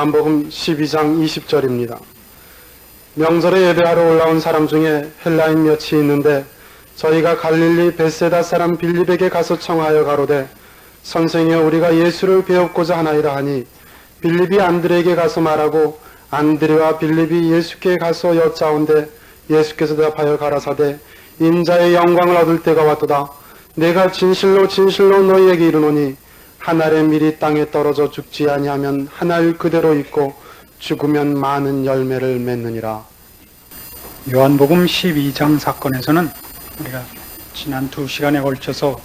요한복음 12장 20절입니다. 명절에 예배하러 올라온 사람 중에 헬라인 몇이 있는데 저희가 갈릴리 벳세다 사람 빌립에게 가서 청하여 가로되 선생이여 우리가 예수를 배웁고자 하나이다 하니 빌립이 안드레에게 가서 말하고 안드레와 빌립이 예수께 가서 여짜온데 예수께서 대답하여 가라사대 인자의 영광을 얻을 때가 왔도다. 내가 진실로 진실로 너희에게 이르노니 한 알의 밀이 땅에 떨어져 죽지 아니하면 한 알 그대로 있고 죽으면 많은 열매를 맺느니라. 요한복음 12장 사건에서는 우리가 지난 2시간에 걸쳐서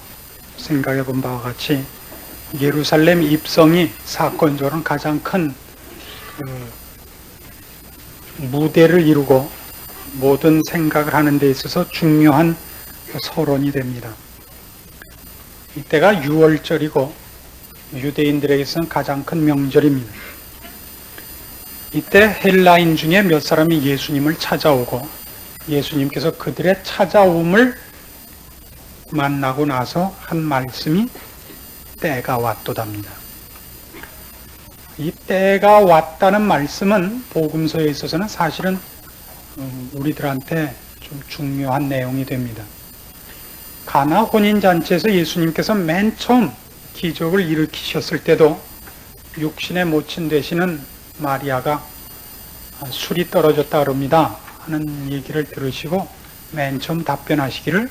생각해 본 바와 같이 예루살렘 입성이 사건적으로는 가장 큰 무대를 이루고 모든 생각을 하는 데 있어서 중요한 서론이 됩니다. 이때가 6월절이고 유대인들에게서는 가장 큰 명절입니다. 이때 헬라인 중에 몇 사람이 예수님을 찾아오고 예수님께서 그들의 찾아옴을 만나고 나서 한 말씀이 때가 왔도답니다. 이 때가 왔다는 말씀은 복음서에 있어서는 사실은 우리들한테 좀 중요한 내용이 됩니다. 가나 혼인잔치에서 예수님께서 맨 처음 기적을 일으키셨을 때도 육신의 모친 되시는 마리아가 술이 떨어졌다 그럽니다 하는 얘기를 들으시고 맨 처음 답변하시기를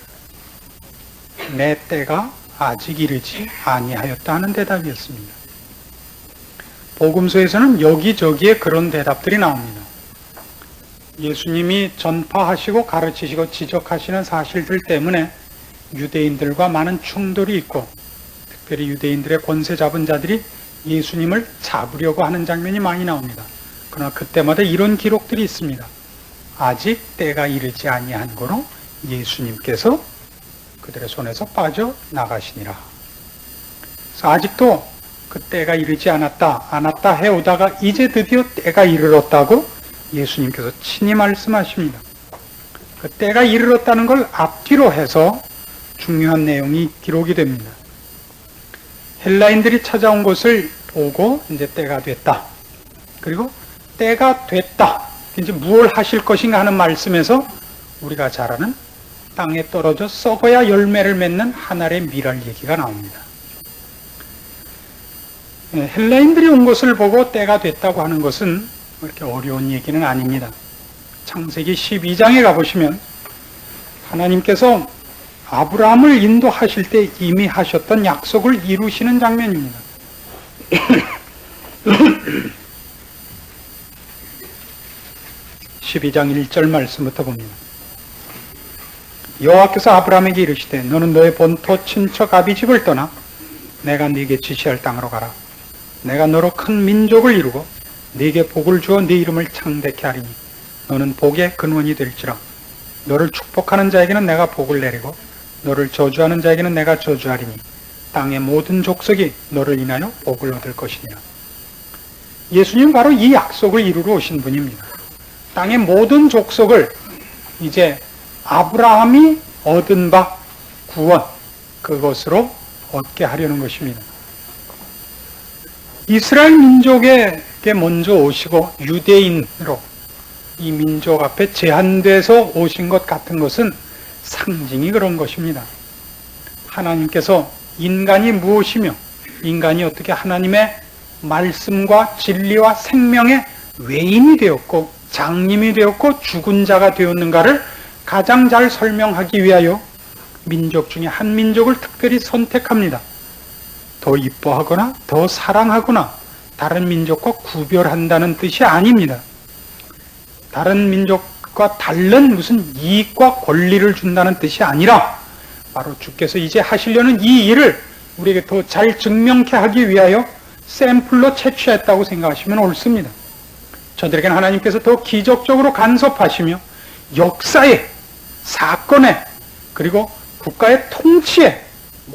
내 때가 아직 이르지 아니하였다 하는 대답이었습니다. 복음서에서는 여기저기에 그런 대답들이 나옵니다. 예수님이 전파하시고 가르치시고 지적하시는 사실들 때문에 유대인들과 많은 충돌이 있고 특별히 유대인들의 권세 잡은 자들이 예수님을 잡으려고 하는 장면이 많이 나옵니다. 그러나 그때마다 이런 기록들이 있습니다. 아직 때가 이르지 아니한 거로 예수님께서 그들의 손에서 빠져나가시니라. 그래서 아직도 그 때가 이르지 않았다 해오다가 이제 드디어 때가 이르렀다고 예수님께서 친히 말씀하십니다. 그 때가 이르렀다는 걸 앞뒤로 해서 중요한 내용이 기록이 됩니다. 헬라인들이 찾아온 것을 보고 이제 때가 됐다. 그리고 때가 됐다. 이제 무엇을 하실 것인가 하는 말씀에서 우리가 잘 아는 땅에 떨어져 썩어야 열매를 맺는 한 알의 밀알 얘기가 나옵니다. 헬라인들이 온 것을 보고 때가 됐다고 하는 것은 그렇게 어려운 얘기는 아닙니다. 창세기 12장에 가보시면 하나님께서 아브라함을 인도하실 때 이미 하셨던 약속을 이루시는 장면입니다. 12장 1절 말씀부터 봅니다. 여호와께서 아브라함에게 이르시되 너는 너의 본토 친척 아비 집을 떠나 내가 네게 지시할 땅으로 가라. 내가 너로 큰 민족을 이루고 네게 복을 주어 네 이름을 창대케 하리니 너는 복의 근원이 될지라. 너를 축복하는 자에게는 내가 복을 내리고 너를 저주하는 자에게는 내가 저주하리니 땅의 모든 족속이 너를 인하여 복을 얻을 것이니라. 예수님은 바로 이 약속을 이루러 오신 분입니다. 땅의 모든 족속을 이제 아브라함이 얻은 바 구원, 그것으로 얻게 하려는 것입니다. 이스라엘 민족에게 먼저 오시고 유대인으로 이 민족 앞에 제한돼서 오신 것 같은 것은 상징이 그런 것입니다. 하나님께서 인간이 무엇이며 인간이 어떻게 하나님의 말씀과 진리와 생명의 외인이 되었고 장님이 되었고 죽은 자가 되었는가를 가장 잘 설명하기 위하여 민족 중에 한 민족을 특별히 선택합니다. 더 이뻐하거나 더 사랑하거나 다른 민족과 구별한다는 뜻이 아닙니다. 다른 민족과 다른 무슨 이익과 권리를 준다는 뜻이 아니라 바로 주께서 이제 하시려는 이 일을 우리에게 더 잘 증명케 하기 위하여 샘플로 채취했다고 생각하시면 옳습니다. 저들에게는 하나님께서 더 기적적으로 간섭하시며 역사에, 사건에, 그리고 국가의 통치에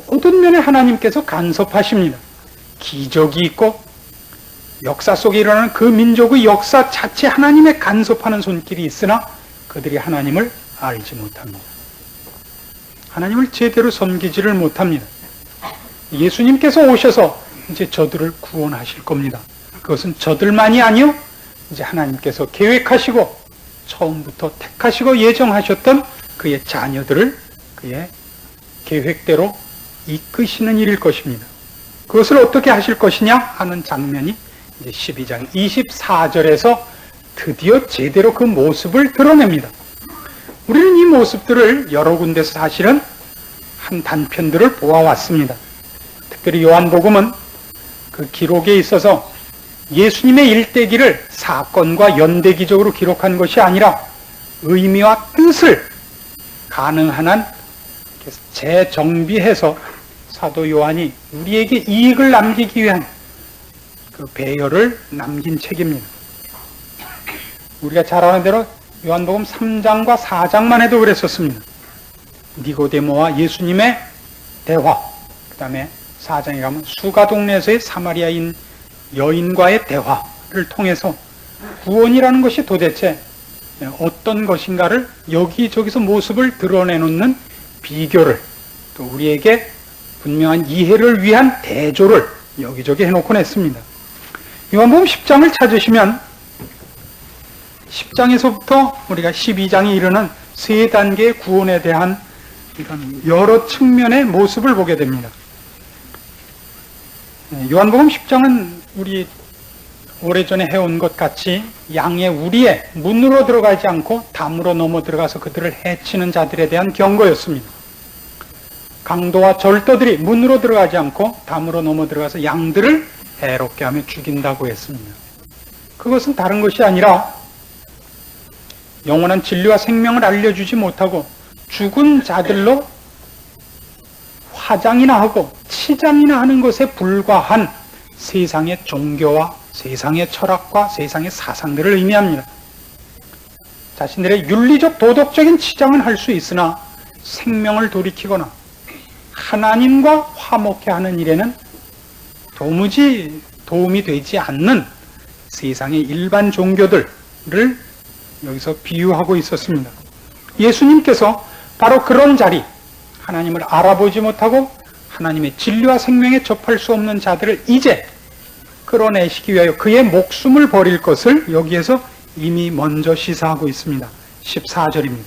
모든 면에 하나님께서 간섭하십니다. 기적이 있고 역사 속에 일어나는 그 민족의 역사 자체 하나님의 간섭하는 손길이 있으나 그들이 하나님을 알지 못합니다. 하나님을 제대로 섬기지를 못합니다. 예수님께서 오셔서 이제 저들을 구원하실 겁니다. 그것은 저들만이 아니요 이제 하나님께서 계획하시고 처음부터 택하시고 예정하셨던 그의 자녀들을 그의 계획대로 이끄시는 일일 것입니다. 그것을 어떻게 하실 것이냐 하는 장면이 이제 12장 24절에서 드디어 제대로 그 모습을 드러냅니다. 우리는 이 모습들을 여러 군데서 사실은 한 단편들을 보아왔습니다. 특별히 요한복음은 그 기록에 있어서 예수님의 일대기를 사건과 연대기적으로 기록한 것이 아니라 의미와 뜻을 가능한 한 재정비해서 사도 요한이 우리에게 이익을 남기기 위한 그 배열을 남긴 책입니다. 우리가 잘 아는 대로 요한복음 3장과 4장만 해도 그랬었습니다. 니고데모와 예수님의 대화, 그 다음에 4장에 가면 수가 동네에서의 사마리아인 여인과의 대화를 통해서 구원이라는 것이 도대체 어떤 것인가를 여기저기서 모습을 드러내놓는 비교를, 또 우리에게 분명한 이해를 위한 대조를 여기저기 해놓곤 했습니다. 요한복음 10장을 찾으시면 10장에서부터 우리가 12장에 이르는 세 단계의 구원에 대한 이런 여러 측면의 모습을 보게 됩니다. 요한복음 10장은 우리 오래전에 해온 것 같이 양의 우리의 문으로 들어가지 않고 담으로 넘어 들어가서 그들을 해치는 자들에 대한 경고였습니다. 강도와 절도들이 문으로 들어가지 않고 담으로 넘어 들어가서 양들을 해롭게 하며 죽인다고 했습니다. 그것은 다른 것이 아니라 영원한 진리와 생명을 알려주지 못하고 죽은 자들로 화장이나 하고 치장이나 하는 것에 불과한 세상의 종교와 세상의 철학과 세상의 사상들을 의미합니다. 자신들의 윤리적 도덕적인 치장은 할 수 있으나 생명을 돌이키거나 하나님과 화목해 하는 일에는 도무지 도움이 되지 않는 세상의 일반 종교들을 여기서 비유하고 있었습니다. 예수님께서 바로 그런 자리, 하나님을 알아보지 못하고 하나님의 진리와 생명에 접할 수 없는 자들을 이제 끌어내시기 위하여 그의 목숨을 버릴 것을 여기에서 이미 먼저 시사하고 있습니다. 14절입니다.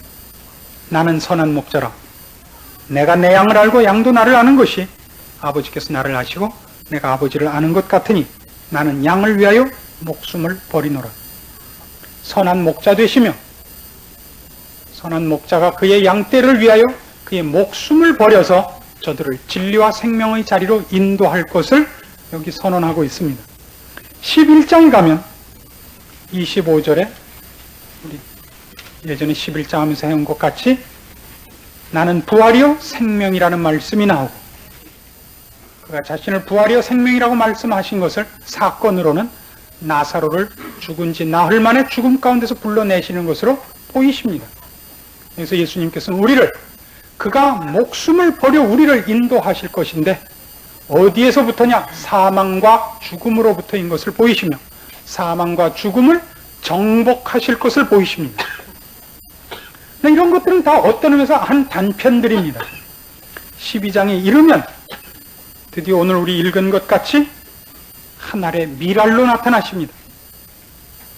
나는 선한 목자라. 내가 내 양을 알고 양도 나를 아는 것이 아버지께서 나를 아시고 내가 아버지를 아는 것 같으니 나는 양을 위하여 목숨을 버리노라. 선한 목자 되시며 선한 목자가 그의 양떼를 위하여 그의 목숨을 버려서 저들을 진리와 생명의 자리로 인도할 것을 여기 선언하고 있습니다. 11장 가면 25절에 우리 예전에 11장 하면서 해온 것 같이 나는 부활이요 생명이라는 말씀이 나오고 그가 자신을 부활이요 생명이라고 말씀하신 것을 사건으로는 나사로를 죽은 지 나흘 만에 죽음 가운데서 불러내시는 것으로 보이십니다. 그래서 예수님께서는 우리를 그가 목숨을 버려 우리를 인도하실 것인데 어디에서부터냐? 사망과 죽음으로부터인 것을 보이시며 사망과 죽음을 정복하실 것을 보이십니다. 이런 것들은 다 어떤 의미에서 한 단편들입니다. 12장에 이르면 드디어 오늘 우리 읽은 것 같이 하늘의 미랄로 나타나십니다.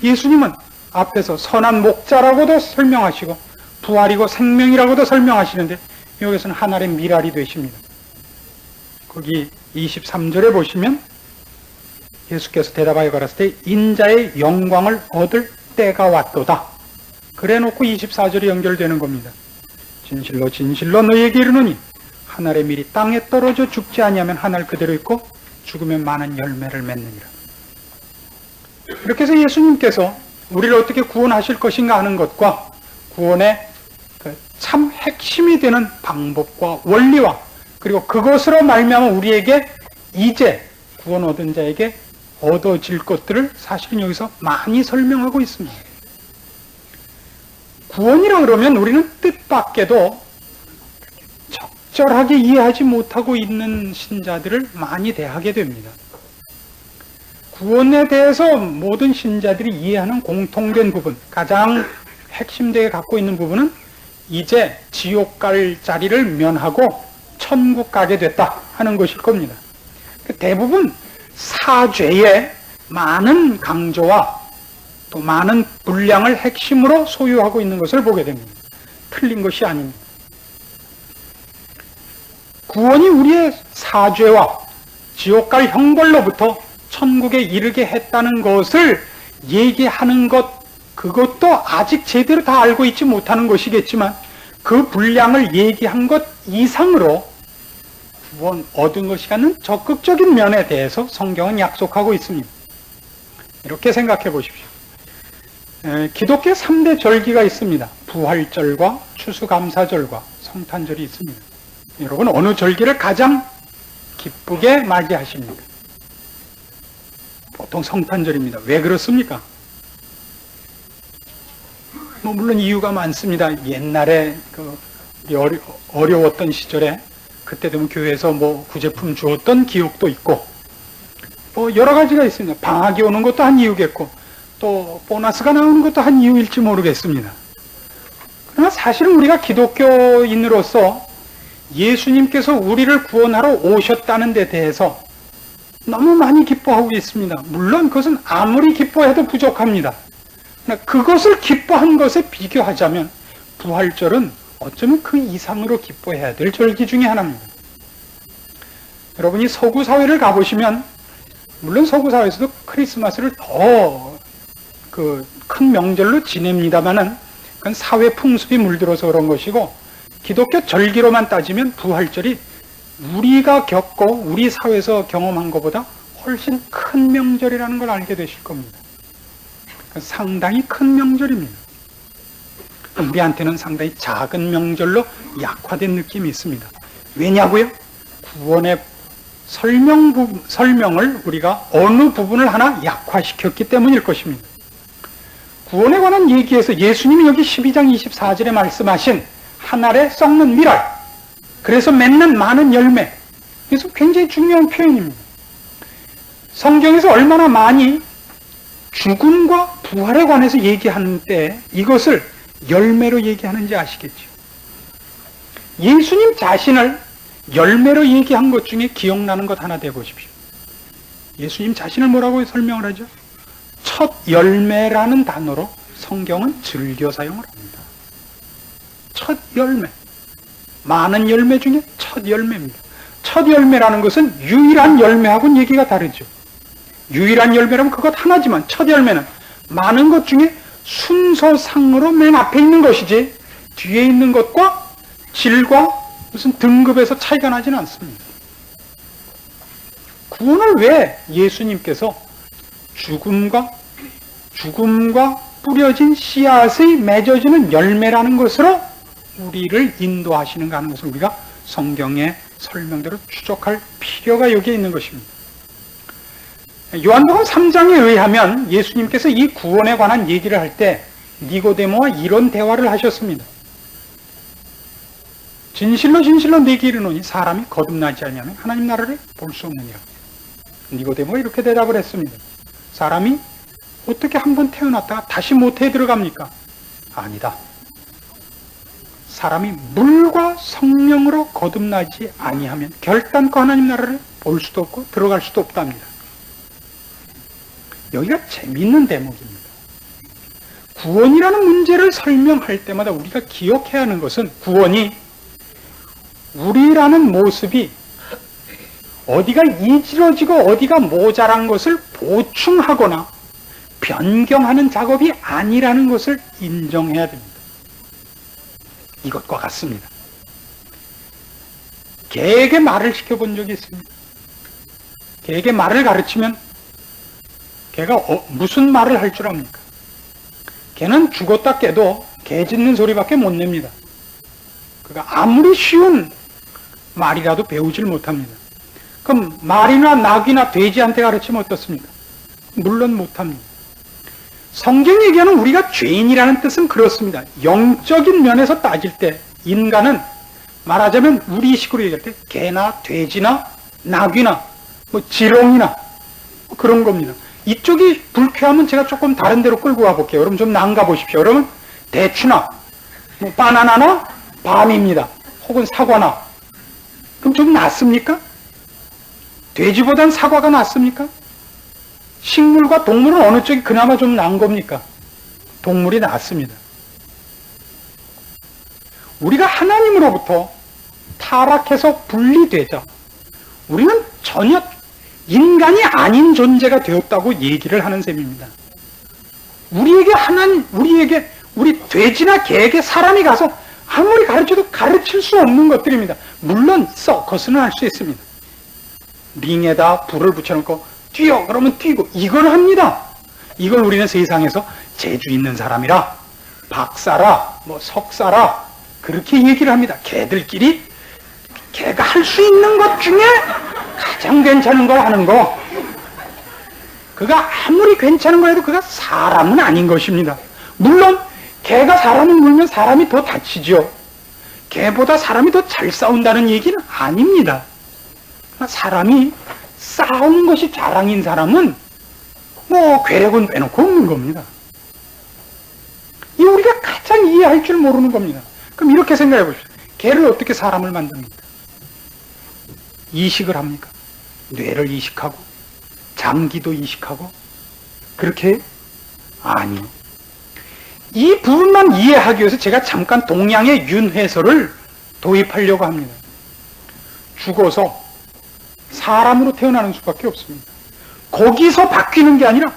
예수님은 앞에서 선한 목자라고도 설명하시고 부활이고 생명이라고도 설명하시는데 여기서는 하늘의 미랄이 되십니다. 거기 23절에 보시면 예수께서 대답하여 가라사대 인자의 영광을 얻을 때가 왔도다. 그래 놓고 24절이 연결되는 겁니다. 진실로 진실로 너희에게 이르노니 하늘의 밀이 땅에 떨어져 죽지 아니하면 하늘 그대로 있고 죽으면 많은 열매를 맺느니라. 이렇게 해서 예수님께서 우리를 어떻게 구원하실 것인가 하는 것과 구원의 참 핵심이 되는 방법과 원리와 그리고 그것으로 말미암아 우리에게 이제 구원 얻은 자에게 얻어질 것들을 사실은 여기서 많이 설명하고 있습니다. 구원이라 그러면 우리는 뜻밖에도 적절하게 이해하지 못하고 있는 신자들을 많이 대하게 됩니다. 구원에 대해서 모든 신자들이 이해하는 공통된 부분, 가장 핵심되게 갖고 있는 부분은 이제 지옥 갈 자리를 면하고 천국 가게 됐다 하는 것일 겁니다. 대부분 사죄에 많은 강조와 또 많은 분량을 핵심으로 소유하고 있는 것을 보게 됩니다. 틀린 것이 아닙니다. 구원이 우리의 사죄와 지옥갈 형벌로부터 천국에 이르게 했다는 것을 얘기하는 것, 그것도 아직 제대로 다 알고 있지 못하는 것이겠지만 그 분량을 얘기한 것 이상으로 구원 얻은 것이라는 적극적인 면에 대해서 성경은 약속하고 있습니다. 이렇게 생각해 보십시오. 기독교 3대 절기가 있습니다. 부활절과 추수감사절과 성탄절이 있습니다. 여러분 어느 절기를 가장 기쁘게 맞이하십니까? 보통 성탄절입니다. 왜 그렇습니까? 물론 이유가 많습니다. 옛날에 어려웠던 시절에 그때 되면 교회에서 구제품 주었던 기억도 있고 여러 가지가 있습니다. 방학이 오는 것도 한 이유겠고 또 보너스가 나오는 것도 한 이유일지 모르겠습니다. 그러나 사실은 우리가 기독교인으로서 예수님께서 우리를 구원하러 오셨다는 데 대해서 너무 많이 기뻐하고 있습니다. 물론 그것은 아무리 기뻐해도 부족합니다. 그것을 기뻐한 것에 비교하자면 부활절은 어쩌면 그 이상으로 기뻐해야 될 절기 중에 하나입니다. 여러분이 서구 사회를 가보시면 물론 서구 사회에서도 크리스마스를 더 큰 명절로 지냅니다만은 그건 사회 풍습이 물들어서 그런 것이고 기독교 절기로만 따지면 부활절이 우리가 겪고 우리 사회에서 경험한 것보다 훨씬 큰 명절이라는 걸 알게 되실 겁니다. 상당히 큰 명절입니다. 우리한테는 상당히 작은 명절로 약화된 느낌이 있습니다. 왜냐고요? 구원의 설명을 우리가 어느 부분을 하나 약화시켰기 때문일 것입니다. 구원에 관한 얘기에서 예수님이 여기 12장 24절에 말씀하신 한 알에 썩는 밀알, 그래서 맺는 많은 열매, 그래서 굉장히 중요한 표현입니다. 성경에서 얼마나 많이 죽음과 부활에 관해서 얘기하는 때 이것을 열매로 얘기하는지 아시겠죠? 예수님 자신을 열매로 얘기한 것 중에 기억나는 것 하나 대보십시오. 예수님 자신을 뭐라고 설명을 하죠? 첫 열매라는 단어로 성경은 즐겨 사용을 합니다. 첫 열매. 많은 열매 중에 첫 열매입니다. 첫 열매라는 것은 유일한 열매하고는 얘기가 다르죠. 유일한 열매라면 그것 하나지만 첫 열매는 많은 것 중에 순서상으로 맨 앞에 있는 것이지 뒤에 있는 것과 질과 무슨 등급에서 차이가 나지는 않습니다. 구원을 왜 예수님께서 죽음과 뿌려진 씨앗의 맺어지는 열매라는 것으로 우리를 인도하시는가 하는 것을 우리가 성경의 설명대로 추적할 필요가 여기에 있는 것입니다. 요한복음 3장에 의하면 예수님께서 이 구원에 관한 얘기를 할 때 니고데모와 이런 대화를 하셨습니다. 진실로 진실로 내게 이르노니 사람이 거듭나지 아니하면 하나님 나라를 볼 수 없느니라. 니고데모가 이렇게 대답을 했습니다. 사람이 어떻게 한번 태어났다가 다시 모태에 들어갑니까? 아니다. 사람이 물과 성령으로 거듭나지 아니하면 결단코 하나님 나라를 볼 수도 없고 들어갈 수도 없답니다. 여기가 재미있는 대목입니다. 구원이라는 문제를 설명할 때마다 우리가 기억해야 하는 것은 구원이 우리라는 모습이 어디가 이지러지고 어디가 모자란 것을 보충하거나 변경하는 작업이 아니라는 것을 인정해야 됩니다. 이것과 같습니다. 개에게 말을 시켜본 적이 있습니다. 개에게 말을 가르치면 개가 무슨 말을 할 줄 압니까? 개는 죽었다 깨도 개 짖는 소리밖에 못 냅니다. 그가 아무리 쉬운 말이라도 배우질 못합니다. 그럼 말이나 낙이나 돼지한테 가르치면 어떻습니까? 물론 못합니다. 성경이 얘기하는 우리가 죄인이라는 뜻은 그렇습니다. 영적인 면에서 따질 때 인간은 말하자면 우리식으로 얘기할 때 개나 돼지나 낙이나 지렁이나 그런 겁니다. 이쪽이 불쾌하면 제가 조금 다른 데로 끌고 가볼게요. 여러분 좀 난가 보십시오. 여러분 대추나 바나나나 밤입니다. 혹은 사과나. 그럼 좀 낫습니까? 돼지보단 사과가 낫습니까? 식물과 동물은 어느 쪽이 그나마 좀 나은 겁니까? 동물이 낫습니다. 우리가 하나님으로부터 타락해서 분리되자 우리는 전혀 인간이 아닌 존재가 되었다고 얘기를 하는 셈입니다. 우리 돼지나 개에게 사람이 가서 아무리 가르쳐도 가르칠 수 없는 것들입니다. 물론 서커스는 할 수 있습니다. 링에다 불을 붙여놓고 뛰어 그러면 뛰고 이걸 합니다. 이걸 우리는 세상에서 재주 있는 사람이라 박사라 석사라 그렇게 얘기를 합니다. 개들끼리 개가 할 수 있는 것 중에 가장 괜찮은 걸 하는 거. 그가 아무리 괜찮은 거라도 그가 사람은 아닌 것입니다. 물론 개가 사람을 물면 사람이 더 다치죠. 개보다 사람이 더 잘 싸운다는 얘기는 아닙니다. 사람이 싸우는 것이 자랑인 사람은 괴력은 빼놓고 없는 겁니다. 이 우리가 가장 이해할 줄 모르는 겁니다. 그럼 이렇게 생각해 보십시오. 개를 어떻게 사람을 만듭니까? 이식을 합니까? 뇌를 이식하고 장기도 이식하고 그렇게 해요? 아니요. 이 부분만 이해하기 위해서 제가 잠깐 동양의 윤회설을 도입하려고 합니다. 죽어서 사람으로 태어나는 수밖에 없습니다. 거기서 바뀌는 게 아니라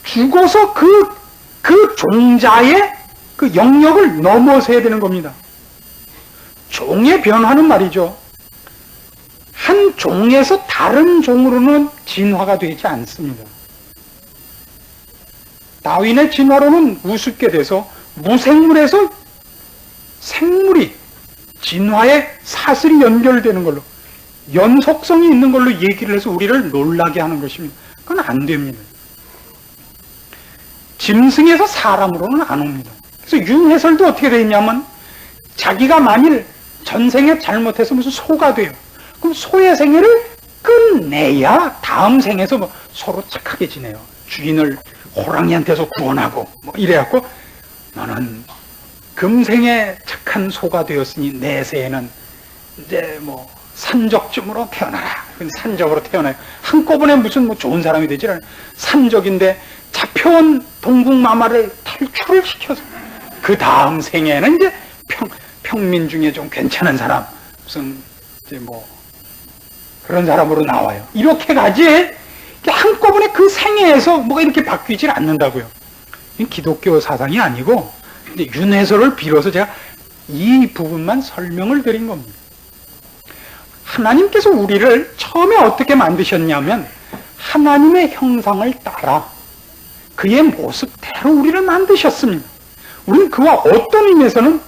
죽어서 그 종자의 그 영역을 넘어서야 되는 겁니다. 종의 변화는 말이죠. 한 종에서 다른 종으로는 진화가 되지 않습니다. 다윈의 진화로는 우습게 돼서 무생물에서 생물이 진화의 사슬이 연결되는 걸로 연속성이 있는 걸로 얘기를 해서 우리를 놀라게 하는 것입니다. 그건 안 됩니다. 짐승에서 사람으로는 안 옵니다. 그래서 윤회설도 어떻게 되어 있냐면 자기가 만일 전생에 잘못해서 무슨 소가 돼요. 그럼 소의 생애를 끝내야 다음 생에서 서로 착하게 지내요. 주인을 호랑이한테서 구원하고 이래갖고 너는 금생에 착한 소가 되었으니 내세에는 이제 산적쯤으로 태어나라. 산적으로 태어나요. 한꺼번에 무슨 좋은 사람이 되질 않아요. 산적인데 잡혀온 동국마마를 탈출을 시켜서 그 다음 생에는 이제 평민 중에 좀 괜찮은 사람 무슨 이제 그런 사람으로 나와요. 이렇게 가지 한꺼번에 그 생애에서 뭐가 이렇게 바뀌질 않는다고요. 이건 기독교 사상이 아니고 이제 윤회설을 빌어서 제가 이 부분만 설명을 드린 겁니다. 하나님께서 우리를 처음에 어떻게 만드셨냐면 하나님의 형상을 따라 그의 모습대로 우리를 만드셨습니다. 우리는 그와 어떤 의미에서는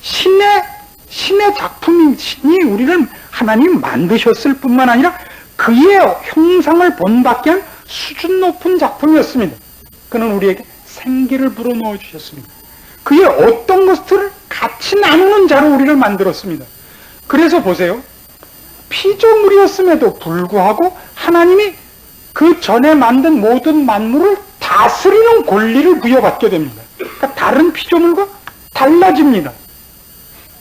신의 작품인 신이 우리를 하나님 만드셨을 뿐만 아니라 그의 형상을 본받게 한 수준 높은 작품이었습니다. 그는 우리에게 생기를 불어넣어 주셨습니다. 그의 어떤 것들을 같이 나누는 자로 우리를 만들었습니다. 그래서 보세요. 피조물이었음에도 불구하고 하나님이 그 전에 만든 모든 만물을 다스리는 권리를 부여받게 됩니다. 그러니까 다른 피조물과 달라집니다.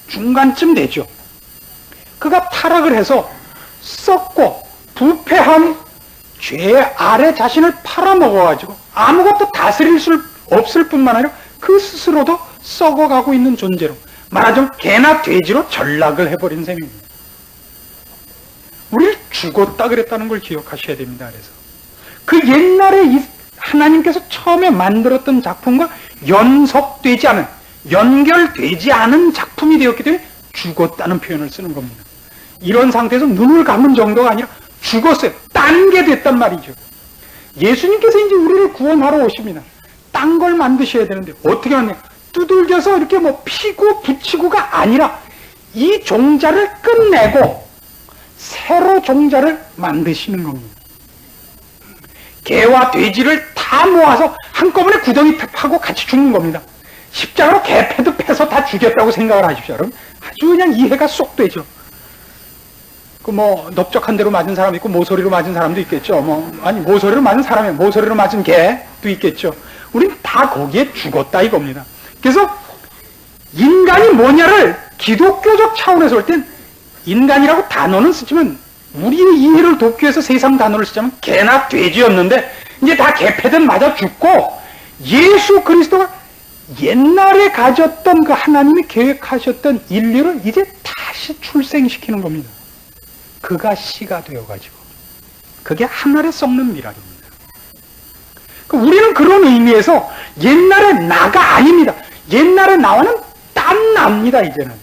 중간쯤 되죠. 그가 타락을 해서 썩고 부패한 죄 아래 자신을 팔아먹어가지고 아무것도 다스릴 수 없을 뿐만 아니라 그 스스로도 썩어가고 있는 존재로 말하자면 개나 돼지로 전락을 해버린 셈입니다. 우리를 죽었다 그랬다는 걸 기억하셔야 됩니다. 그래서 그 옛날에 하나님께서 처음에 만들었던 작품과 연속되지 않은 연결되지 않은 작품이 되었기 때문에 죽었다는 표현을 쓰는 겁니다. 이런 상태에서 눈을 감은 정도가 아니라 죽었어요. 딴 게 됐단 말이죠. 예수님께서 이제 우리를 구원하러 오십니다. 딴 걸 만드셔야 되는데 어떻게 하냐? 두들겨서 이렇게 피고 붙이고가 아니라 이 종자를 끝내고 새로 종자를 만드시는 겁니다. 개와 돼지를 다 모아서 한꺼번에 구덩이 파고 같이 죽는 겁니다. 십자가로 개 패도 패서 다 죽였다고 생각을 하십시오. 여러분. 아주 그냥 이해가 쏙 되죠. 넓적한 대로 맞은 사람도 있고 모서리로 맞은 사람도 있겠죠. 모서리로 맞은 사람이 모서리로 맞은 개도 있겠죠. 우린 다 거기에 죽었다 이겁니다. 그래서 인간이 뭐냐를 기독교적 차원에서 볼 땐 인간이라고 단어는 쓰지만 우리의 이해를 돕기 위해서 세상 단어를 쓰자면 개나 돼지였는데 이제 다 개패든 맞아 죽고 예수 그리스도가 옛날에 가졌던 그 하나님이 계획하셨던 인류를 이제 다시 출생시키는 겁니다. 그가 씨가 되어가지고 그게 하늘에 썩는 미랄입니다. 우리는 그런 의미에서 옛날의 나가 아닙니다. 옛날의 나와는 딴 나입니다. 이제는.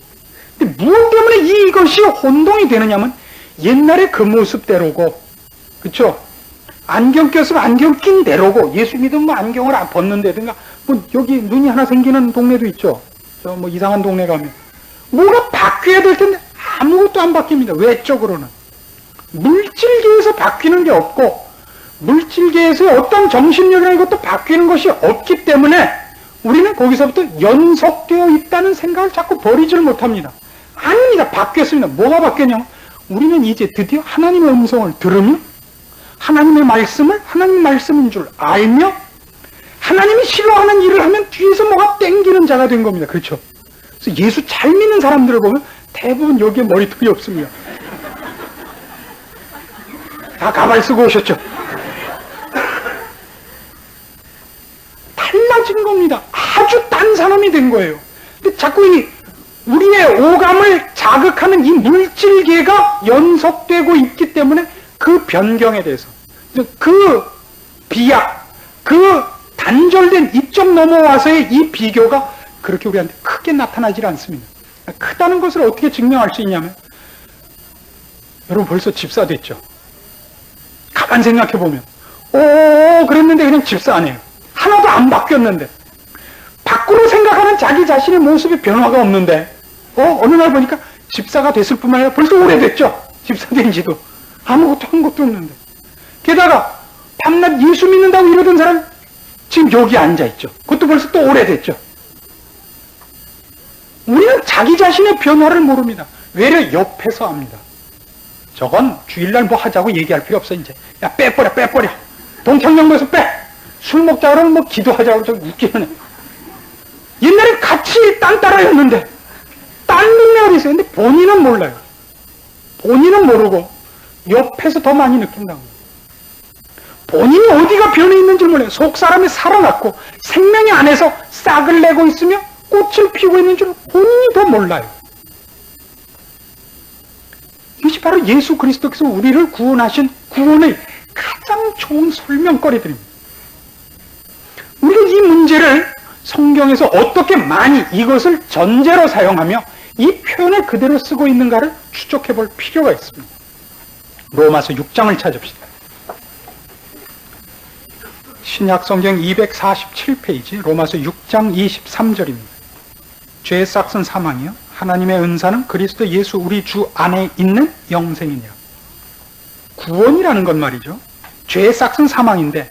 근데 무엇 때문에 이것이 혼동이 되느냐면 옛날에 그 모습대로고, 그쵸? 안경 꼈으면 안경 낀 대로고, 예수 믿으면 뭐 안경을 벗는다든가, 뭐 여기 눈이 하나 생기는 동네도 있죠. 저 뭐 이상한 동네 가면. 뭐가 바뀌어야 될 텐데 아무것도 안 바뀝니다. 외적으로는. 물질계에서 바뀌는 게 없고, 물질계에서 어떤 정신력이나 이것도 바뀌는 것이 없기 때문에 우리는 거기서부터 연속되어 있다는 생각을 자꾸 버리지를 못합니다. 아닙니다. 바뀌었습니다. 뭐가 바뀌었냐면 우리는 이제 드디어 하나님의 음성을 들으며 하나님의 말씀을 하나님의 말씀인 줄 알며 하나님이 싫어하는 일을 하면 뒤에서 뭐가 땡기는 자가 된 겁니다. 그렇죠? 그래서 예수 잘 믿는 사람들을 보면 대부분 여기에 머리털이 없습니다. 다 가발 쓰고 오셨죠? 달라진 겁니다. 아주 딴 사람이 된 거예요. 근데 자꾸 이 우리의 오감을 자극하는 이 물질계가 연속되고 있기 때문에 그 변경에 대해서, 그 비약, 그 단절된 이쪽 넘어와서의 이 비교가 그렇게 우리한테 크게 나타나질 않습니다. 크다는 것을 어떻게 증명할 수 있냐면, 여러분 벌써 집사 됐죠? 가만 생각해 보면, 그랬는데 그냥 집사 아니에요. 하나도 안 바뀌었는데, 밖으로 생각하는 자기 자신의 모습에 변화가 없는데, 어느 날 보니까 집사가 됐을 뿐만 아니라 벌써 오래됐죠? 집사 된 지도. 아무것도 한 것도 없는데. 게다가, 밤낮 예수 믿는다고 이러던 사람, 지금 여기 앉아있죠. 그것도 벌써 또 오래됐죠. 우리는 자기 자신의 변화를 모릅니다. 외려 옆에서 합니다. 저건 주일날 뭐 하자고 얘기할 필요 없어, 이제. 야, 빼버려. 동창명부에서 빼! 술 먹자 그러면 뭐 기도하자고 저기 웃기는 애. 옛날엔 같이 딴따라였는데, 딴 동네가 있어요. 근데 본인은 몰라요. 본인은 모르고, 옆에서 더 많이 느낀다고. 본인이 어디가 변해 있는지 몰라요. 속 사람이 살아났고, 생명의 안에서 싹을 내고 있으며, 꽃을 피우고 있는 줄 본인이 더 몰라요. 이것이 바로 예수 그리스도께서 우리를 구원하신 구원의 가장 좋은 설명거리들입니다. 우리가 이 문제를 성경에서 어떻게 많이 이것을 전제로 사용하며 이 표현을 그대로 쓰고 있는가를 추적해 볼 필요가 있습니다. 로마서 6장을 찾읍시다. 신약성경 247페이지 로마서 6장 23절입니다. 죄의 싹은 사망이요 하나님의 은사는 그리스도 예수 우리 주 안에 있는 영생이니라. 구원이라는 건 말이죠. 죄의 싹은 사망인데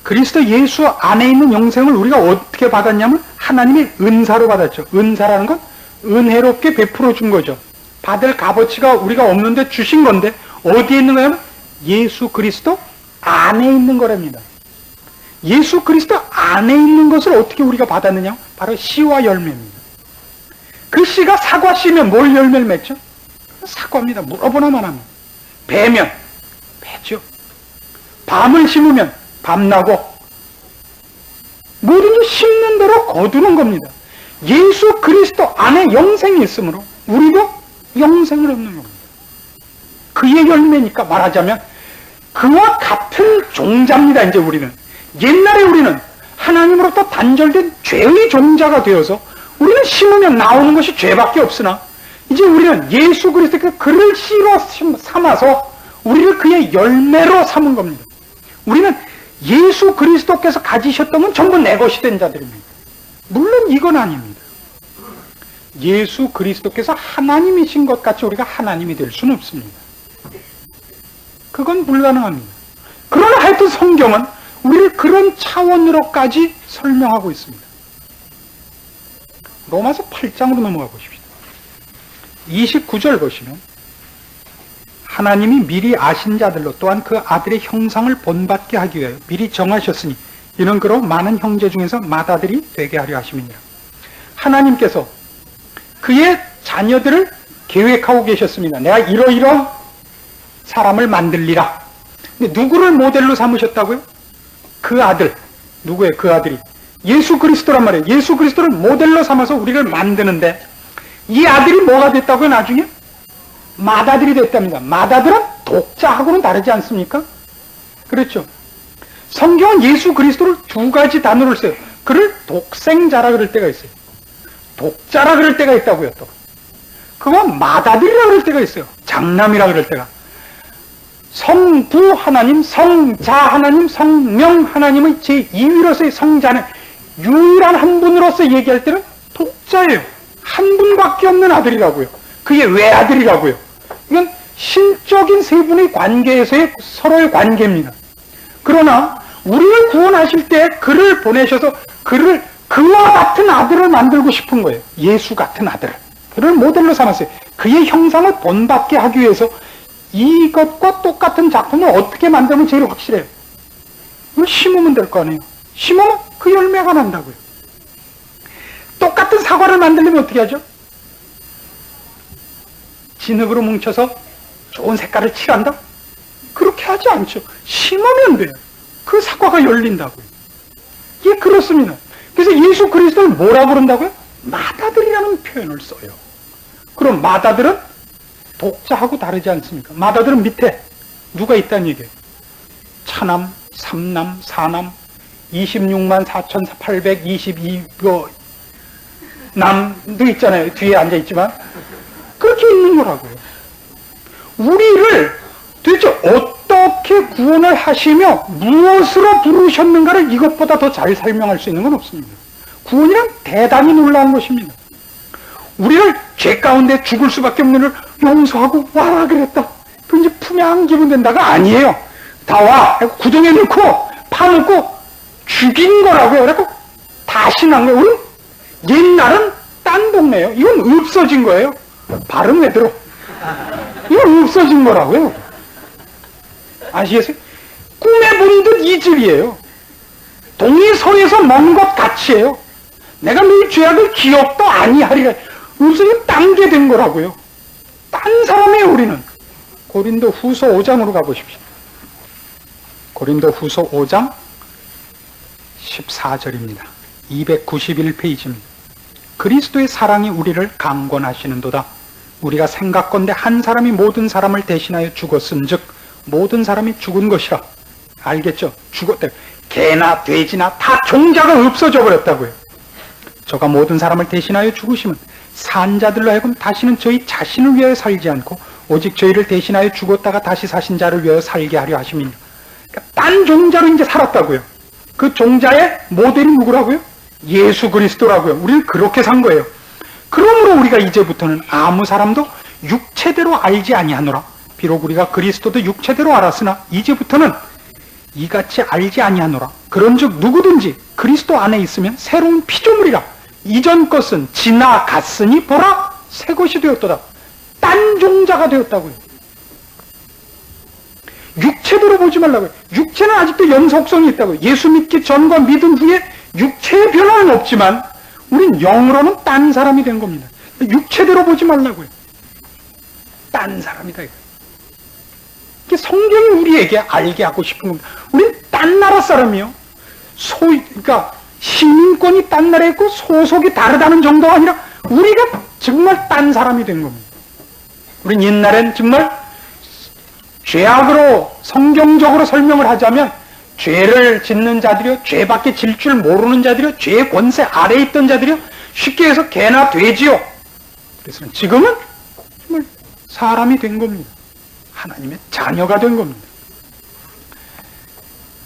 그리스도 예수 안에 있는 영생을 우리가 어떻게 받았냐면 하나님의 은사로 받았죠. 은사라는 건 은혜롭게 베풀어 준 거죠. 받을 값어치가 우리가 없는데 주신 건데 어디에 있는 거냐면 예수 그리스도 안에 있는 거랍니다. 예수 그리스도 안에 있는 것을 어떻게 우리가 받았느냐? 바로 씨와 열매입니다. 그 씨가 사과 씨면 뭘 열매를 맺죠? 사과입니다. 물어보나만 하면. 배면 배죠. 밤을 심으면 밤나고 뭐든지 심는 대로 거두는 겁니다. 예수 그리스도 안에 영생이 있으므로 우리도 영생을 얻는 겁니다. 그의 열매니까 말하자면 그와 같은 종자입니다. 이제 우리는 옛날에 우리는 하나님으로부터 단절된 죄의 종자가 되어서 우리는 심으면 나오는 것이 죄밖에 없으나 이제 우리는 예수 그리스도의 그를 씨로 삼아서 우리를 그의 열매로 삼은 겁니다. 우리는 예수 그리스도께서 가지셨던 건 전부 내 것이 된 자들입니다. 물론 이건 아닙니다. 예수 그리스도께서 하나님이신 것 같이 우리가 하나님이 될 수는 없습니다. 그건 불가능합니다. 그러나 하여튼 성경은 우리를 그런 차원으로까지 설명하고 있습니다. 로마서 8장으로 넘어가 보십시다. 29절 보시면 하나님이 미리 아신 자들로 또한 그 아들의 형상을 본받게 하기 위하여 미리 정하셨으니 이는 그로 많은 형제 중에서 맏아들이 되게 하려 하심이니라. 하나님께서 그의 자녀들을 계획하고 계셨습니다. 내가 이러이러 사람을 만들리라. 근데 누구를 모델로 삼으셨다고요? 그 아들. 누구예요? 그 아들이. 예수 그리스도란 말이에요. 예수 그리스도를 모델로 삼아서 우리를 만드는데 이 아들이 뭐가 됐다고요? 나중에? 맏아들이 됐답니다. 맏아들은 독자하고는 다르지 않습니까? 그렇죠. 성경은 예수 그리스도를 두 가지 단어를 써요. 그를 독생자라 그럴 때가 있어요. 독자라 그럴 때가 있다고요. 또 그건 맏아들이라 그럴 때가 있어요. 장남이라 그럴 때가. 성부 하나님, 성자 하나님, 성령 하나님의 제2위로서의 성자는 유일한 한 분으로서 얘기할 때는 독자예요. 한 분밖에 없는 아들이라고요. 그게 외아들이라고요. 이건 신적인 세 분의 관계에서의 서로의 관계입니다. 그러나 우리를 구원하실 때 그를 보내셔서 그와 같은 아들을 만들고 싶은 거예요. 예수 같은 아들을. 그를 모델로 삼았어요. 그의 형상을 본받게 하기 위해서 이것과 똑같은 작품을 어떻게 만들면 제일 확실해요? 이걸 심으면 될 거 아니에요. 심으면 그 열매가 난다고요. 똑같은 사과를 만들려면 어떻게 하죠? 진흙으로 뭉쳐서 좋은 색깔을 칠한다? 그렇게 하지 않죠. 심으면 돼요. 그 사과가 열린다고요. 예, 그렇습니다. 그래서 예수 그리스도를 뭐라 부른다고요? 맏아들이라는 표현을 써요. 그럼 맏아들은 독자하고 다르지 않습니까? 맏아들은 밑에 누가 있다는 얘기예요. 차남, 삼남, 사남, 26만 4,822거 남도 있잖아요. 뒤에 앉아있지만 그렇게 있는 거라고요. 우리를 도대체 어떻게 구원을 하시며 무엇으로 부르셨는가를 이것보다 더 잘 설명할 수 있는 건 없습니다. 구원이란 대단히 놀라운 것입니다. 우리를 죄 가운데 죽을 수밖에 없는 일을 용서하고 와라 그랬다. 그 이제 품양 기분 된다가 아니에요. 다 와. 구덩이에 넣고 파놓고 죽인 거라고요. 그래서 다시 난 거예요. 우리 옛날은 딴 동네예요. 이건 없어진 거예요. 발음 왜 들어? 이건 없어진 거라고요. 아시겠어요? 꿈에 본 듯 이 집이에요. 동이서에서 먼 것 같이에요. 내가 늘 죄악을 기억도 아니하리라. 없어진 딴 게 된 거라고요. 딴 사람이에요, 우리는. 고린도 후서 5장으로 가보십시오. 고린도 후서 5장 14절입니다. 291페이지입니다. 그리스도의 사랑이 우리를 강권하시는도다. 우리가 생각건대 한 사람이 모든 사람을 대신하여 죽었은즉 모든 사람이 죽은 것이라. 알겠죠? 죽었다. 개나 돼지나 다 종자가 없어져 버렸다고요. 저가 모든 사람을 대신하여 죽으시면 산자들로 하여금 다시는 저희 자신을 위하여 살지 않고 오직 저희를 대신하여 죽었다가 다시 사신 자를 위하여 살게 하려 하심이니라. 그러니까 딴 종자로 이제 살았다고요. 그 종자의 모델이 누구라고요? 예수 그리스도라고요. 우리는 그렇게 산 거예요. 그러므로 우리가 이제부터는 아무 사람도 육체대로 알지 아니하노라. 비록 우리가 그리스도도 육체대로 알았으나 이제부터는 이같이 알지 아니하노라. 그런즉 누구든지 그리스도 안에 있으면 새로운 피조물이라. 이전 것은 지나갔으니 보라 새 것이 되었도다. 딴 종자가 되었다고요. 육체대로 보지 말라고요. 육체는 아직도 연속성이 있다고요. 예수 믿기 전과 믿은 후에 육체의 변화는 없지만 우린 영으로는 딴 사람이 된 겁니다. 육체대로 보지 말라고요. 딴 사람이다. 이게 성경이 우리에게 알게 하고 싶은 겁니다. 우린 딴 나라 사람이요. 그러니까 시민권이 딴 나라에 있고 소속이 다르다는 정도가 아니라 우리가 정말 딴 사람이 된 겁니다. 우린 옛날엔 정말 죄악으로 성경적으로 설명을 하자면 죄를 짓는 자들이요, 죄밖에 질 줄 모르는 자들이요, 죄의 권세 아래에 있던 자들이요, 쉽게 해서 개나 돼지요. 그래서 지금은 정말 사람이 된 겁니다. 하나님의 자녀가 된 겁니다.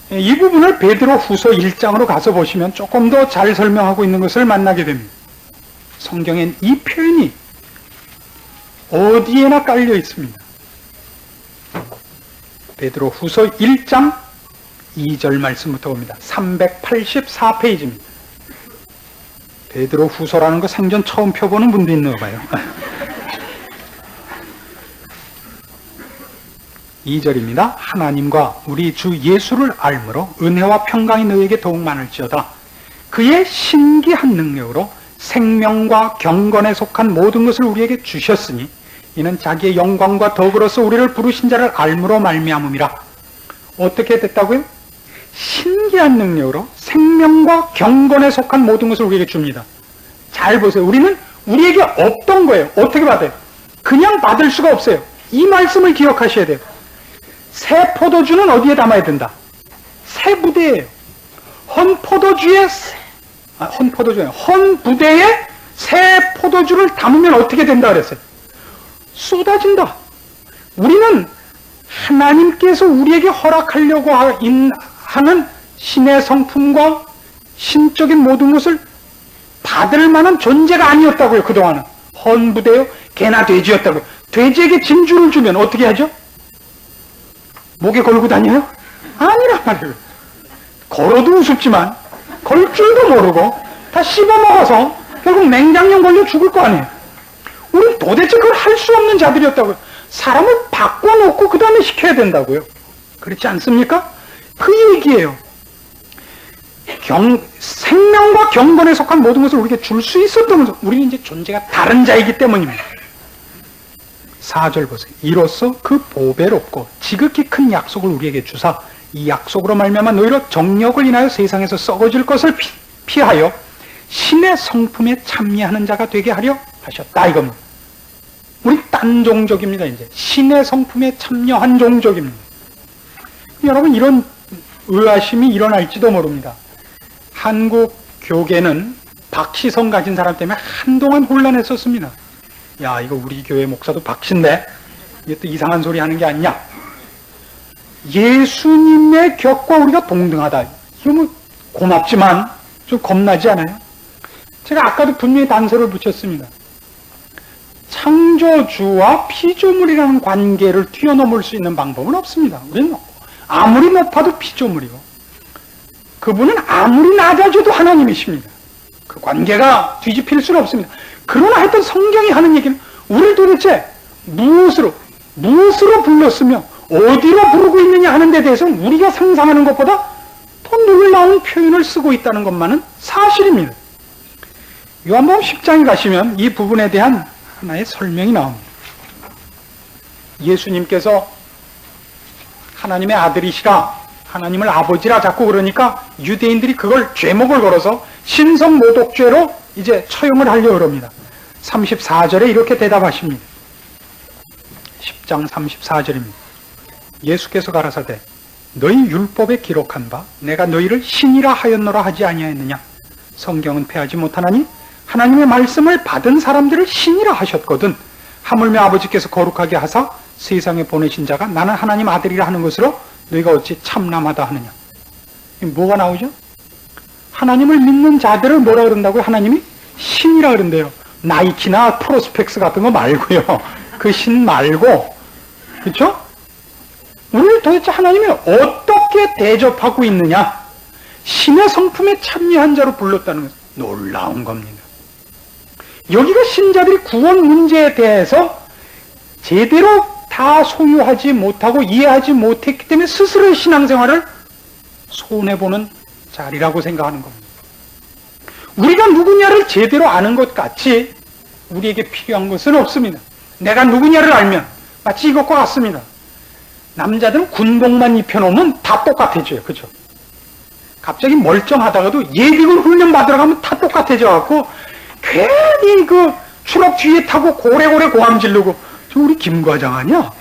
이 부분을 베드로 후서 1장으로 가서 보시면 조금 더 잘 설명하고 있는 것을 만나게 됩니다. 성경엔 이 표현이 어디에나 깔려 있습니다. 베드로 후서 1장 2절 말씀부터 봅니다. 384페이지입니다. 베드로 후서라는 거 생전 처음 펴보는 분도 있나 봐요. 2절입니다. 하나님과 우리 주 예수를 알므로 은혜와 평강이 너에게 더욱 많을지어다. 그의 신기한 능력으로 생명과 경건에 속한 모든 것을 우리에게 주셨으니 이는 자기의 영광과 덕으로서 우리를 부르신 자를 알므로 말미암음이라. 어떻게 됐다고요? 신기한 능력으로 생명과 경건에 속한 모든 것을 우리에게 줍니다. 잘 보세요. 우리는 우리에게 없던 거예요. 어떻게 받아요? 그냥 받을 수가 없어요. 이 말씀을 기억하셔야 돼요. 새 포도주는 어디에 담아야 된다? 새 부대예요. 헌 포도주에 헌 부대에 새 포도주를 담으면 어떻게 된다 그랬어요? 쏟아진다. 우리는 하나님께서 우리에게 허락하려고 하는 신의 성품과 신적인 모든 것을 받을 만한 존재가 아니었다고요. 그동안은 헌 부대요, 개나 돼지였다고요. 돼지에게 진주를 주면 어떻게 하죠? 목에 걸고 다녀요? 아니란 말이에요. 걸어도 우습지만 걸 줄도 모르고 다 씹어먹어서 결국 맹장염 걸려 죽을 거 아니에요. 우리는 도대체 그걸 할 수 없는 자들이었다고요. 사람을 바꿔놓고 그 다음에 시켜야 된다고요. 그렇지 않습니까? 그 얘기예요. 생명과 경건에 속한 모든 것을 우리에게 줄 수 있었던 것은 우리는 이제 존재가 다른 자이기 때문입니다. 4절 보세요. 이로써 그 보배롭고 지극히 큰 약속을 우리에게 주사 이 약속으로 말미암아 너희로 정력을 인하여 세상에서 썩어질 것을 피하여 신의 성품에 참여하는 자가 되게 하려 하셨다 이겁니다. 우리 딴 종족입니다. 이제 신의 성품에 참여한 종족입니다. 여러분 이런 의아심이 일어날지도 모릅니다. 한국 교계는 박씨성 가진 사람 때문에 한동안 혼란했었습니다. 야 이거 우리 교회 목사도 박씨인데 이게 또 이상한 소리 하는 게 아니냐. 예수님의 격과 우리가 동등하다. 이거 뭐 고맙지만 좀 겁나지 않아요? 제가 아까도 분명히 단서를 붙였습니다. 창조주와 피조물이라는 관계를 뛰어넘을 수 있는 방법은 없습니다. 우리는 아무리 높아도 피조물이고 그분은 아무리 낮아져도 하나님이십니다. 그 관계가 뒤집힐 수는 없습니다. 그러나 하여튼 성경이 하는 얘기는 우리를 도대체 무엇으로 불렀으며 어디로 부르고 있느냐 하는 데 대해서는 우리가 상상하는 것보다 더 놀라운 표현을 쓰고 있다는 것만은 사실입니다. 요한복음 10장에 가시면 이 부분에 대한 하나의 설명이 나옵니다. 예수님께서 하나님의 아들이시라 하나님을 아버지라 자꾸 그러니까 유대인들이 그걸 죄목을 걸어서 신성모독죄로 이제 처형을 하려고 합니다. 34절에 이렇게 대답하십니다. 10장 34절입니다. 예수께서 가라사대 너희 율법에 기록한 바 내가 너희를 신이라 하였노라 하지 아니하였느냐. 성경은 패하지 못하나니 하나님의 말씀을 받은 사람들을 신이라 하셨거든. 하물며 아버지께서 거룩하게 하사 세상에 보내신 자가 나는 하나님 아들이라 하는 것으로 너희가 어찌 참남하다 하느냐. 뭐가 나오죠? 하나님을 믿는 자들을 뭐라 그런다고요? 하나님이 신이라 그런대요. 나이키나 프로스펙스 같은 거 말고요. 그 신 말고. 그렇죠? 우리를 도대체 하나님이 어떻게 대접하고 있느냐? 신의 성품에 참여한 자로 불렀다는 것은 놀라운 겁니다. 여기가 신자들이 구원 문제에 대해서 제대로 다 소유하지 못하고 이해하지 못했기 때문에 스스로의 신앙생활을 손해보는 자리라고 생각하는 겁니다. 우리가 누구냐를 제대로 아는 것 같이 우리에게 필요한 것은 없습니다. 내가 누구냐를 알면 마치 이것과 같습니다. 남자들은 군복만 입혀놓으면 다 똑같아져요. 그죠? 갑자기 멀쩡하다가도 예비군 훈련 받으러 가면 다 똑같아져갖고 괜히 그 추럭 뒤에 타고 고래고래 고함 지르고 저 우리 김 과장 아니야?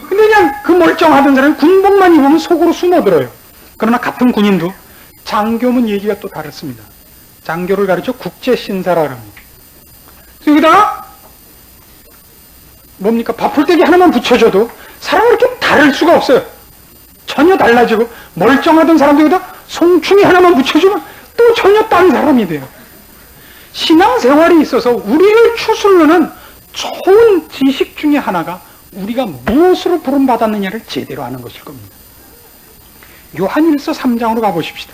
근데 그냥 그 멀쩡하던 사람이 군복만 입으면 속으로 숨어들어요. 그러나 같은 군인도 장교면 얘기가 또 다릅니다. 장교를 가르쳐 국제신사라 합니다. 여기다가 뭡니까? 밥풀떼기 하나만 붙여줘도 사람을 이렇게 다를 수가 없어요. 전혀 달라지고 멀쩡하던 사람도 여기다 송충이 하나만 붙여주면 또 전혀 딴 사람이 돼요. 신앙생활에 있어서 우리를 추스르는 좋은 지식 중에 하나가 우리가 무엇으로 부름받았느냐를 제대로 아는 것일 겁니다. 요한일서 3장으로 가보십시다.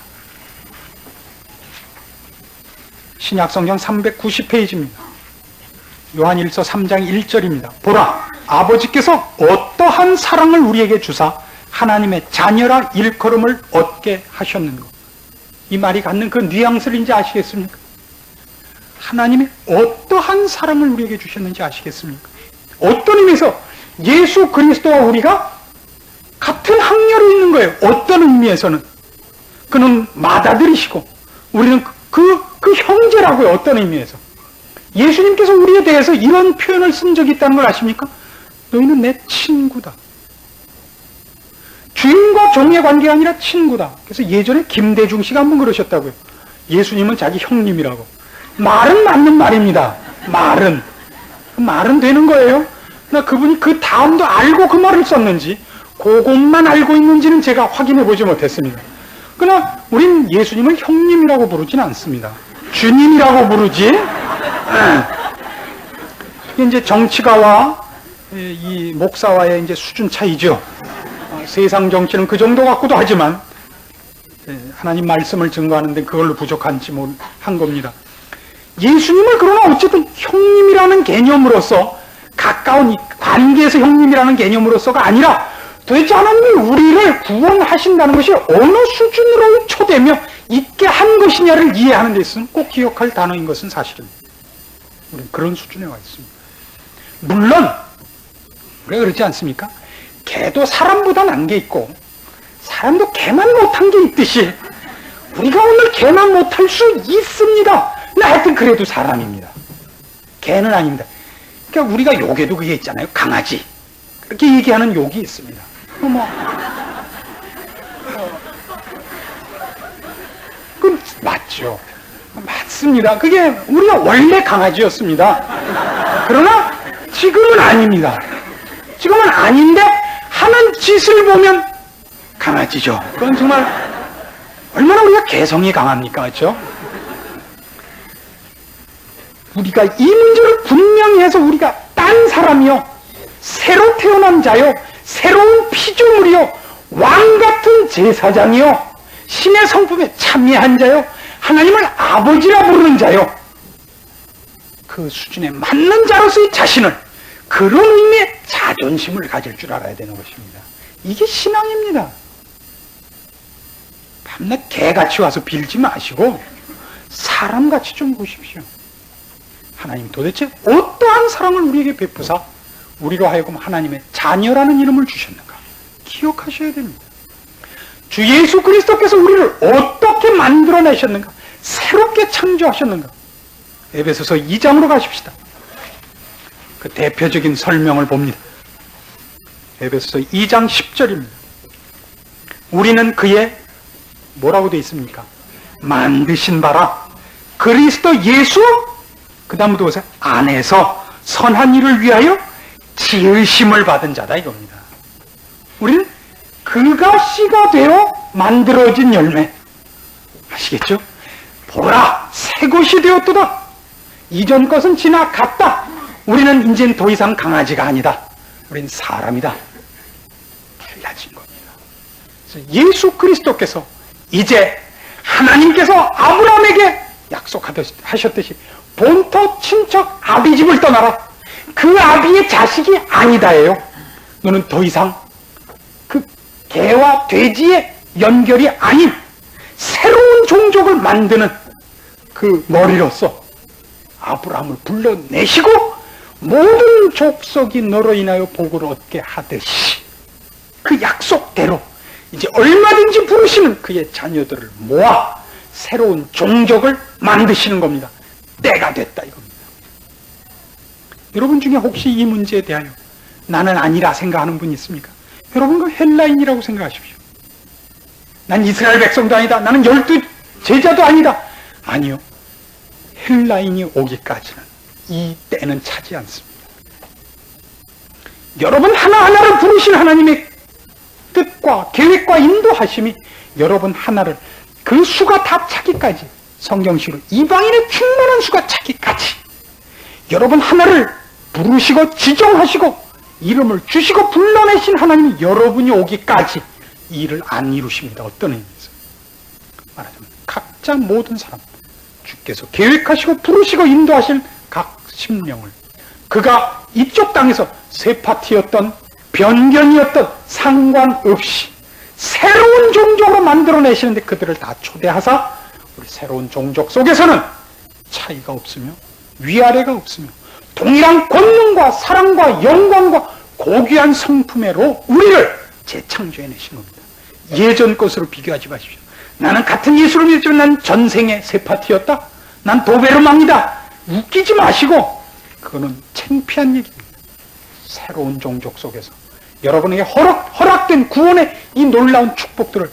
신약성경 390페이지입니다. 요한일서 3장 1절입니다. 보라, 아버지께서 어떠한 사랑을 우리에게 주사 하나님의 자녀라 일컬음을 얻게 하셨는가. 이 말이 갖는 그 뉘앙스를 이제 아시겠습니까? 하나님이 어떠한 사랑을 우리에게 주셨는지 아시겠습니까? 어떤 의미에서 예수 그리스도와 우리가 같은 학렬에 있는 거예요. 어떤 의미에서는 그는 맏아들이시고 우리는 그 형제라고요. 어떤 의미에서 예수님께서 우리에 대해서 이런 표현을 쓴 적이 있다는 걸 아십니까? 너희는 내 친구다. 주인과 종의 관계가 아니라 친구다. 그래서 예전에 김대중 씨가 한번 그러셨다고요. 예수님은 자기 형님이라고. 말은 맞는 말입니다. 말은 되는 거예요. 그러나 그분이 그 다음도 알고 그 말을 썼는지 그것만 알고 있는지는 제가 확인해 보지 못했습니다. 그러나 우린 예수님을 형님이라고 부르지는 않습니다. 주님이라고 부르지. 이게 이제 정치가와 이 목사와의 이제 수준 차이죠. 세상 정치는 그 정도 갖고도 하지만 하나님 말씀을 증거하는데 그걸로 부족한지 한 겁니다. 예수님을 그러나 어쨌든 형님이라는 개념으로서 가까운 관계에서 형님이라는 개념으로서가 아니라 도대체 하나님이 우리를 구원하신다는 것이 어느 수준으로 초대며 있게 한 것이냐를 이해하는 데 있어서는 꼭 기억할 단어인 것은 사실입니다. 우리는 그런 수준에 와 있습니다. 물론 우리가 그렇지 않습니까? 개도 사람보다 난 게 있고 사람도 개만 못한 게 있듯이 우리가 오늘 개만 못할 수 있습니다. 근데 하여튼 그래도 사람입니다. 개는 아닙니다. 그러니까 우리가 욕에도 그게 있잖아요. 강아지. 그렇게 얘기하는 욕이 있습니다. 그건 맞죠. 맞습니다. 그게 우리가 원래 강아지였습니다. 그러나 지금은 아닙니다. 지금은 아닌데 하는 짓을 보면 강아지죠. 그건 정말 얼마나 우리가 개성이 강합니까? 그렇죠? 우리가 이 문제를 분명히 해서 우리가 딴 사람이요, 새로 태어난 자요, 새로운 피조물이요, 왕 같은 제사장이요, 신의 성품에 참여한 자요, 하나님을 아버지라 부르는 자요, 그 수준에 맞는 자로서의 자신을, 그런 의미의 자존심을 가질 줄 알아야 되는 것입니다. 이게 신앙입니다. 밤낮 개같이 와서 빌지 마시고 사람같이 좀 보십시오. 하나님 도대체 어떠한 사랑을 우리에게 베푸사 우리로 하여금 하나님의 자녀라는 이름을 주셨는가 기억하셔야 됩니다. 주 예수 그리스도께서 우리를 어떻게 만들어내셨는가, 새롭게 창조하셨는가. 에베소서 2장으로 가십시다. 그 대표적인 설명을 봅니다. 에베소서 2장 10절입니다. 우리는 그의 뭐라고 되어 있습니까? 만드신 바라 그리스도 예수, 그 다음부터 보세요. 안에서 선한 일을 위하여 지으심을 받은 자다 이겁니다. 우리는 그가 씨가 되어 만들어진 열매. 아시겠죠? 보라, 새 것이 되었도다. 이전 것은 지나갔다. 우리는 이젠 더 이상 강아지가 아니다. 우리는 사람이다. 달라진 겁니다. 그래서 예수 그리스도께서 이제 하나님께서 아브라함에게 약속하셨듯이 본토 친척 아비 집을 떠나라. 그 아비의 자식이 아니다예요. 너는 더 이상 그 개와 돼지의 연결이 아닌 새로운 종족을 만드는 그 머리로서 아브라함을 불러내시고 모든 족속이 너로 인하여 복을 얻게 하듯이 그 약속대로 이제 얼마든지 부르시는 그의 자녀들을 모아 새로운 종족을 만드시는 겁니다. 때가 됐다 이겁니다. 여러분 중에 혹시 이 문제에 대하여 나는 아니라 생각하는 분이 있습니까? 여러분 그 헬라인이라고 생각하십시오. 난 이스라엘 백성도 아니다. 나는 12 제자도 아니다. 아니요. 헬라인이 오기까지는 이 때는 차지 않습니다. 여러분 하나하나를 부르신 하나님의 뜻과 계획과 인도하심이 여러분 하나를 그 수가 다 차기까지, 성경식으로 이방인의 충만한 수가 차기까지 여러분 하나를 부르시고 지정하시고 이름을 주시고 불러내신 하나님이 여러분이 오기까지 이 일을 안 이루십니다. 어떤 의미에서? 말하자면 각자 모든 사람, 주께서 계획하시고 부르시고 인도하신 각 심령을 그가 이쪽 땅에서 세파티였던 변견이었던 상관없이 새로운 종족으로 만들어내시는데 그들을 다 초대하사 우리 새로운 종족 속에서는 차이가 없으며 위아래가 없으며 동일한 권능과 사랑과 영광과 고귀한 성품으로 우리를 재창조해내신 겁니다. 예전 것으로 비교하지 마십시오. 나는 같은 예수를 믿지만 난 전생에 세파티였다. 난 도베르망이다. 웃기지 마시고 그거는 창피한 얘기입니다. 새로운 종족 속에서 여러분에게 허락된 구원의 이 놀라운 축복들을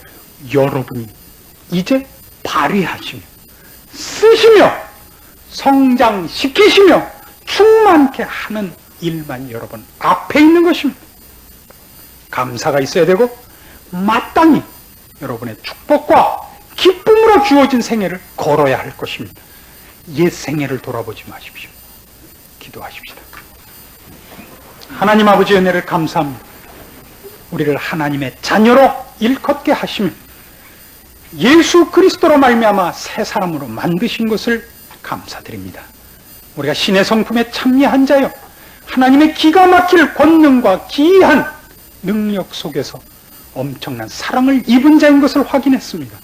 여러분이 이제 발휘하시며 쓰시며 성장시키시며 충만케 하는 일만 여러분 앞에 있는 것입니다. 감사가 있어야 되고 마땅히 여러분의 축복과 기쁨으로 주어진 생애를 걸어야 할 것입니다. 옛 생애를 돌아보지 마십시오. 기도하십시다. 하나님 아버지의 은혜를 감사합니다. 우리를 하나님의 자녀로 일컫게 하시며 예수 그리스도로 말미암아 새 사람으로 만드신 것을 감사드립니다. 우리가 신의 성품에 참여한 자여 하나님의 기가 막힐 권능과 기이한 능력 속에서 엄청난 사랑을 입은 자인 것을 확인했습니다.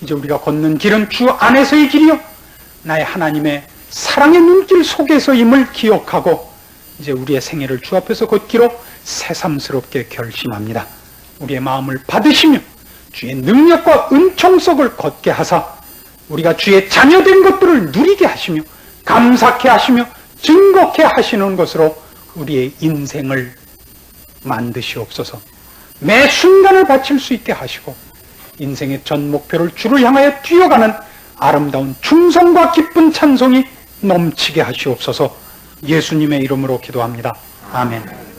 이제 우리가 걷는 길은 주 안에서의 길이요 나의 하나님의 사랑의 눈길 속에서임을 기억하고 이제 우리의 생애를 주 앞에서 걷기로 새삼스럽게 결심합니다. 우리의 마음을 받으시며 주의 능력과 은총 속을 걷게 하사 우리가 주의 자녀된 것들을 누리게 하시며 감사케 하시며 증거케 하시는 것으로 우리의 인생을 만드시옵소서. 매 순간을 바칠 수 있게 하시고 인생의 전 목표를 주를 향하여 뛰어가는 아름다운 충성과 기쁜 찬송이 넘치게 하시옵소서. 예수님의 이름으로 기도합니다. 아멘.